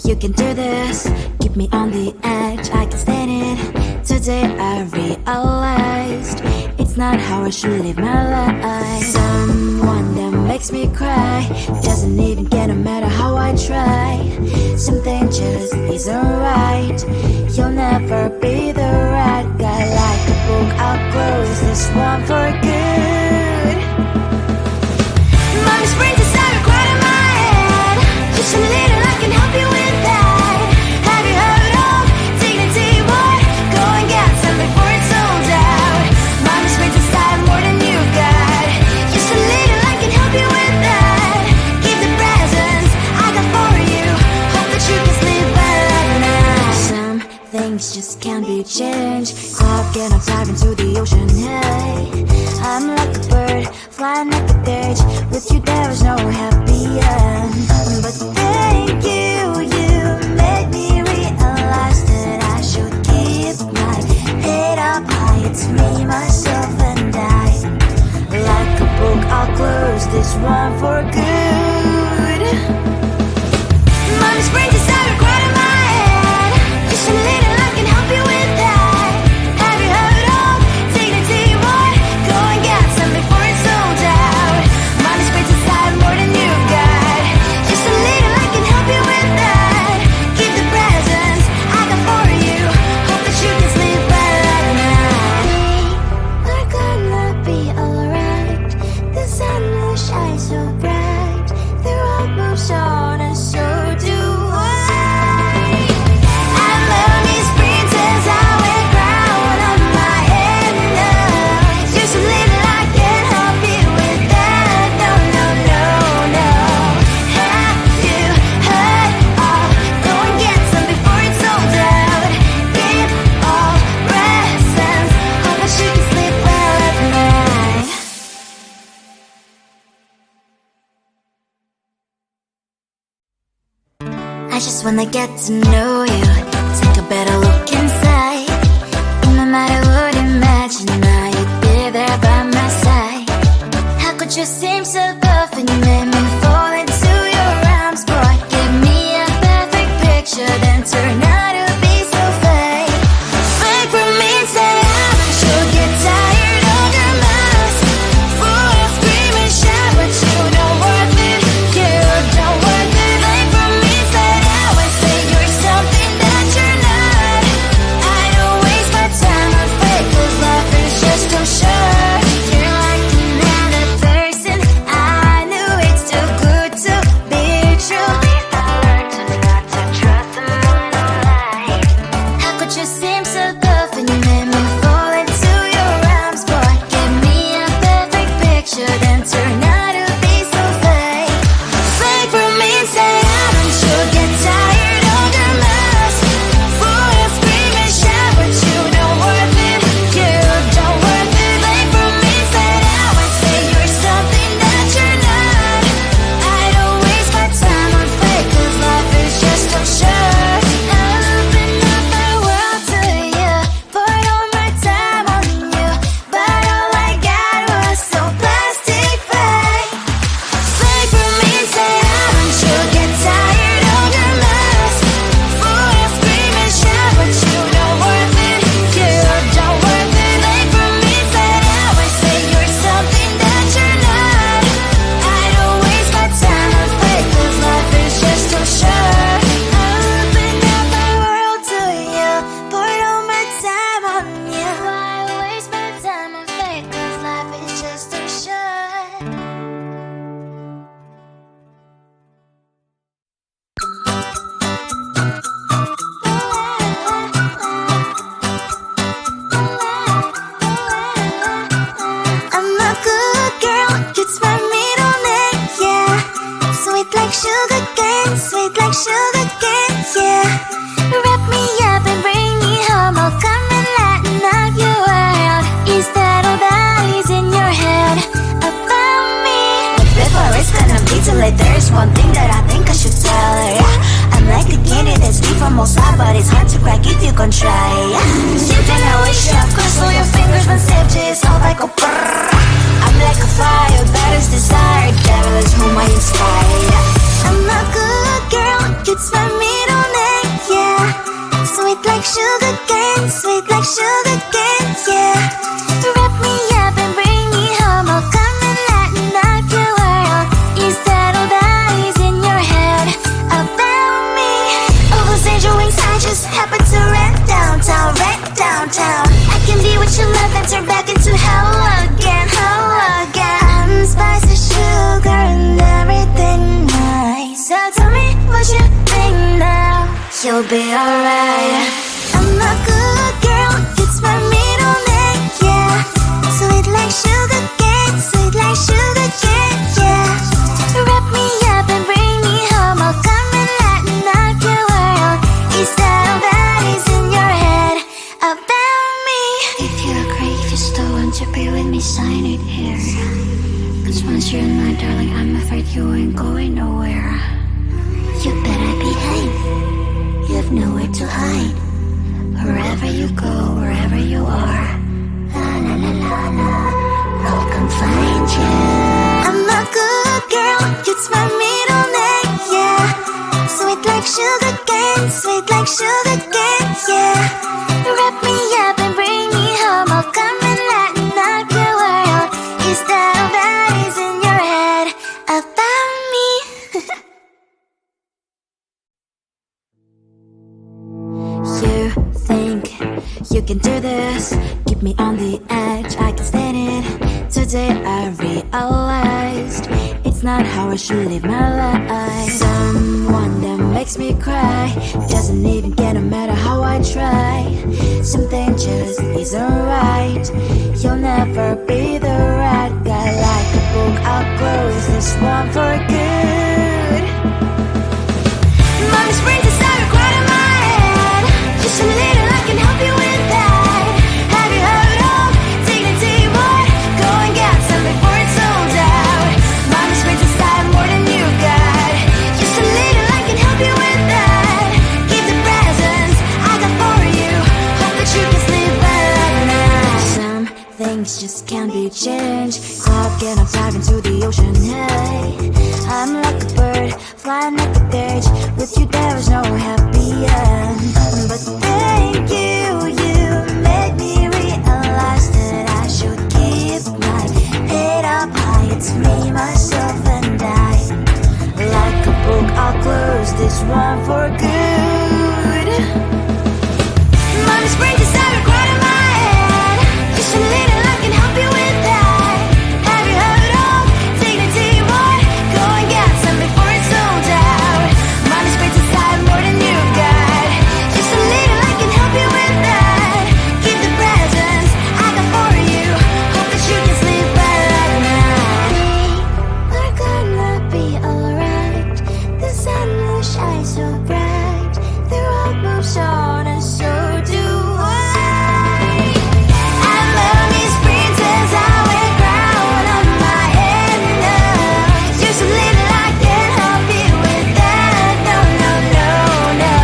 You can do this, keep me on the edge, I can stand it. Today I realized it's not how I should live my life. Someone that makes me cry doesn't even get no matter how I try. Something just isn't right. You'll never be the right guy. Like a book, I'll close this one for good. Mommy's brains is out right in my head. Just a little, I can help you with that. Have you heard of dignity, boy? Go and get some before it's sold out. Mommy's brains is out more than you got. Just a little, I can help you with that. Give the presents I got for you. Hope that you can sleep well at night. Some things just can't be changed. Cloud getting dive into the ocean, hey. I'm like a bird, flying like a cage. With you there is no happy end. But thank you, you made me realize that I should keep my head up high. It's me, myself and I. Like a book, I'll close this one for good. Mommy's brains is out right in my head. Just a little, I can help you with that. Have you heard of dignity, boy? Go and get some before it's sold out. Mommy's brains is out more than you got. Just a little, I can help you with that. Keep the presents I got for you. Hope that you can sleep well at night. We're gonna be alright. The sun will shine so bright. The road moves on and so do I. I love these princess, I wear crown on my head now. Just a little, I can help you with that. No, no, no, no. Have you heard of? Go and get some before it's sold out. Give all presents. Hope that you can sleep well at night. I just wanna get to know you. Take a better look inside. No matter what, imagine now you'd be there by my side. How could you seem so good when you made me fall into your arms, boy? Give me a perfect picture, then turn out to be so fake. Fake for me, say I'm sure get tired of your mask. Full of scream and shout, but you don't worth it. You don't worth it. Fake for me, say I always say you're something that you're not. I don't waste my time on fake, 'cause life is just too short. You're like another person. I knew it's too good to be true. I learned to not to trust someone online. How could you seem so good when you made me fall into your arms, boy? Give me a perfect picture, then turn out to be so fake. Fake for me, say I'm sure get tired of your mask. Full of scream and shout, but you don't worth it. You don't worth it. Fake for me, say I always say you're something that you're not. I don't waste my time on fake, 'cause life is just too short. I open up my world to you, poured all my time on you, but all I got was so plastic fake. Fake for me, say I'm sure get tired of your mask. Full of scream and shout, but you don't worth it. You don't worth it. Fake for me, say I always say you're something that you're not. I don't waste my time on fake, 'cause life is just too short. I open up my world to you, poured all my time on you. Why waste my time on fake, 'cause life is just too short. I'm a good girl, it's my middle name, yeah. Sweet like sugar cane, sweet like sugar cane, yeah. Wrap me up and bring me home, I'll come and lighten up your world. Is that all that is in your head about me? Before I spend a detail, there's one thing that I think I should tell her, yeah. I'm like a candy that's deep from all sides, but it's hard to crack if you can try, yeah. Something I wish I could slow your fingers when safety is all like a brrrr. I'm like a fire, that is desire, devil is whom I inspire, yeah. I'm a good girl, it's my middle sugar cane, sweet like sugar cane, yeah. Wrap me up and bring me home, I'll come and lighten up your world. Is that all that is in your head about me? All those angel wings I just happen to rent downtown, I can be what you love and turn back into hell again, I'm spice and sugar and everything nice. So tell me what you think now. You'll be alright. I'm a good girl, it's my middle name, yeah. Sweet like sugar cane, sweet like sugar cane, yeah. Wrap me up and bring me home, I'll come and lighten up your world. Is that all that is in your head about me? If you agree, if you still want to be with me, sign it here. Cause once you're in my darling, I'm afraid you ain't going nowhere. You better behave, you have nowhere to hide. Wherever you go, wherever you are, la la la la la, I'll come find you. I'm a good girl, it's my middle name, yeah. Sweet like sugar cane, sweet like sugar cane, yeah. Wrap me up and bring me home, I'll come and lighten up your world. Is that all that is in your head about me? You think you can do this, keep me on the edge, I can stand it. Today I realized it's not how I should live my life. Someone that makes me cry doesn't even get no matter how I try. Something just isn't right, you'll never be the right guy. Like a book, I'll close this one for good. Mommy's brains inside quite in my head. Just a little, I can help you with that. Have you heard of dignity, boy? Go and get some before it's sold out. Mommy's brains inside more than you got. Just a little, I can help you with that. Keep the presents I got for you. Hope that you can sleep well at night. Some things just can't be changed. Clock and I'm diving to the ocean, hey. I'm like a bird, flying like a cage. With you there is no happy end. But thank you, you made me realize that I should keep my head up high. It's me, myself and I. Like a book, I'll close this one for good. Mommy's brains inside are quite in my head. Just a little, I can help you with that. Have you heard of dignity, boy? Go and get some before it's sold out. Mommy's brains inside more than you got. Just a little, I can help you with that. Keep the presents I got for you. Hope that you can sleep well at night. We're gonna be alright. The sun will shine so bright. The road moves on and so do I. I'm Mommy's princess, I wear crown on my head now. Just a little, I can help you with that. No, no, no, no.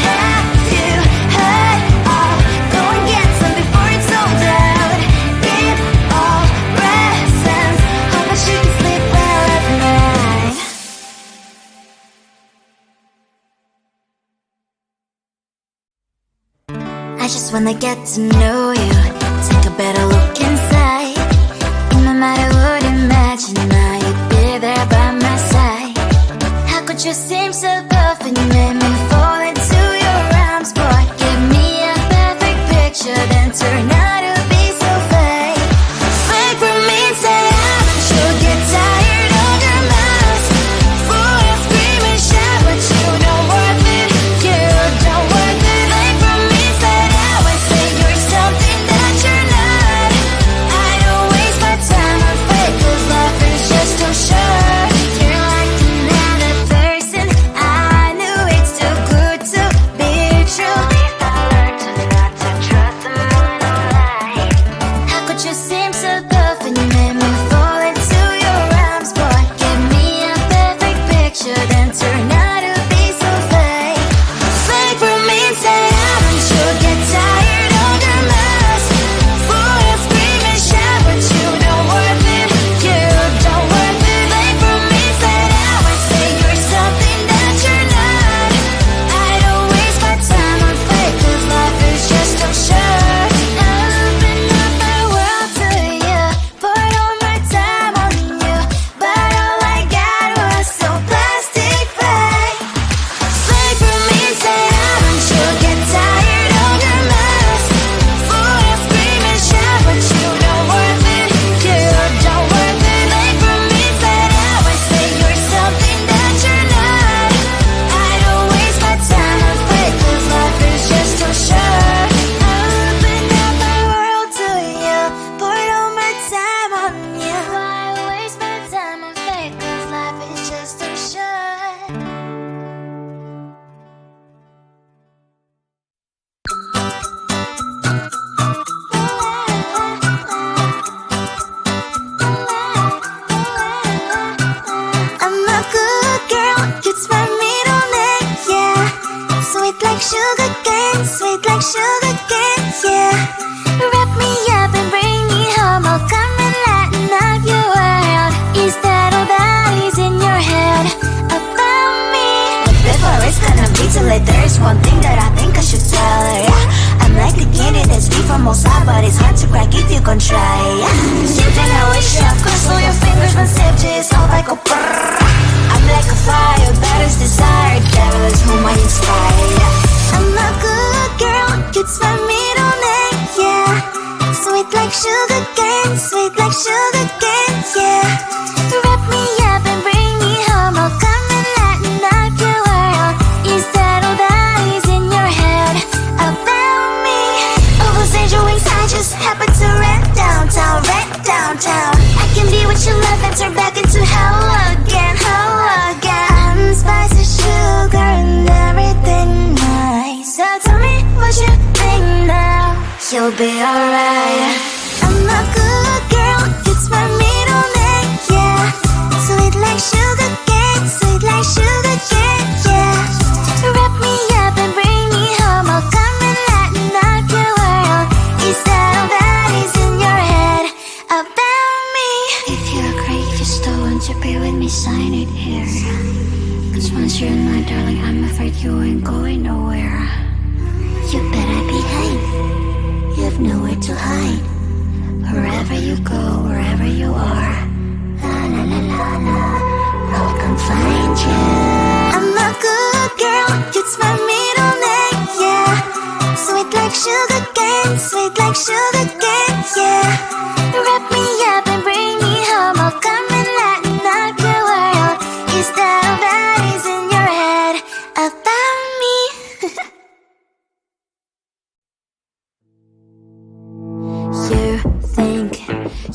Have you heard of? Go and get some before it's sold out. Give all presents. Hope that you can sleep well at night. I just wanna get to know you, take a better look inside. In my mind I would imagine now you'd be there by my side. How could you seem so perfect, you made me fall into your arms, boy. Give me a perfect picture, then turn out to be so fake. Fake for me, say I should get tired of your mouth. Full of scream and shout, but you don't worth it, you don't worth it. Fake for me, say I say you're something that you're not. cane, sweet like sugar cane, yeah. Wrap me up and bring me home, I'll come and lighten up your world. Is that all that is in your head about me? But before it's gonna be too late, there is one thing that I think I should tell her, yeah. I'm like a candy that's deep from outside, but it's hard to crack if you can try, yeah. Something I wish you cross all your fingers when sip just all like a brrrr. I'm like a fire, that is desire, devil is whom I inspire, yeah. I'm a good girl, it's my middle name, yeah. Sweet like sugar cane, sweet like sugar cane, yeah. Wrap me up and bring me home, I'll come and lighten up your world. Is that all that is in your head about me? Over angel wings, I just happen to rent downtown, I can be what you love and turn back into hell again, I'm spicy sugar and everything nice. So tell me what you think now. You'll be alright. I'm a good girl, it's my middle name, yeah. Sweet like sugar cane, sweet like sugar cane, yeah. Wrap me up and bring me home, I'll come and lighten up your world. Is that all that is in your head about me? If you're great, just don't want to be with me, sign it here. Cause once you're in my darling, I'm afraid you ain't going nowhere. You better behave, you have nowhere to hide. Wherever you go, wherever you are, la la la la la, I'll come find you. I'm a good girl, it's my middle name, yeah. Sweet like sugar cane, sweet like sugar cane, yeah. Wrap me up and bring me home, I'll come and lighten up your world. Is that all that is in your head about me? You think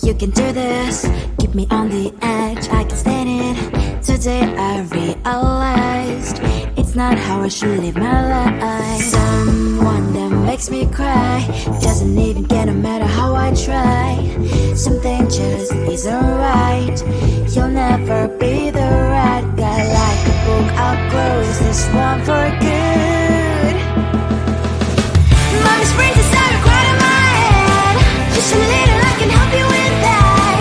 you can do this, keep me on the edge, I can stand it. Today I realized it's not how I should live my life. Someone that makes me cry doesn't even get no matter how I try. Something just isn't right, you'll never be the right guy. Like a book, I'll close this one for good. Mommy's brains inside are quite in my head. Just a little, I can help you with that.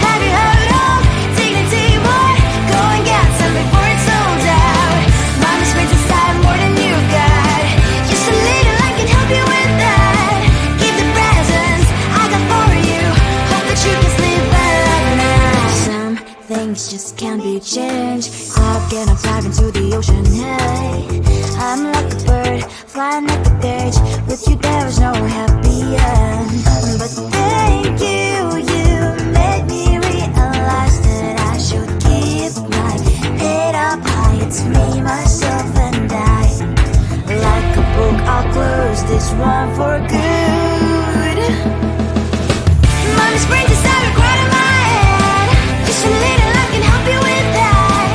Have you heard of dignity, boy? Go and get some before it's sold out. Mommy's brains inside more than you got. Just a little, I can help you with that. Keep the presents I got for you. Hope that you can sleep well at night. Some things just can't be changed. I'll get up, dive into the ocean, hey. I'm like a bird, flying like a cage. With you there was no happy end. But thank you, you made me realize that I should keep my head up high. It's me, myself and I. Like a book, I'll close this one for good. Mommy's brains inside are quite in my head. Just a little, I can help you with that.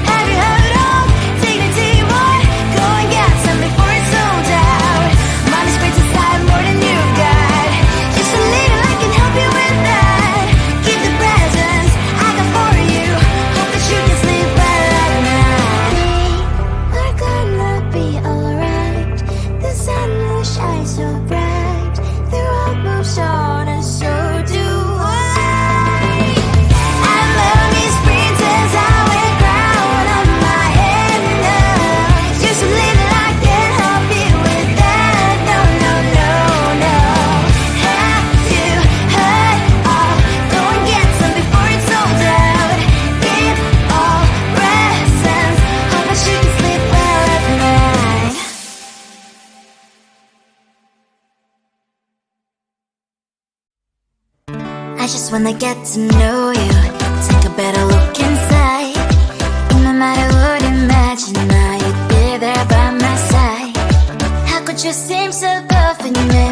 Have you heard of dignity, boy? Go and get some before it's sold out. Mommy's brains inside more than you got. Just a little, I can help you with that. Keep the presents I got for you. Hope that you can sleep well at night. We're gonna be alright. The sun will shine so bright. The road moves on and so do I. I love these princess, I wear crown on my head now. Just a little, I can help you with that. No, no, no, no. Have you heard of? Go and get some before it's sold out. Give all presents. Hope that you can sleep well at night. I just wanna get to know you, take a better look inside. In my mind I would imagine now you'd be there by my side. How could you seem so good when you made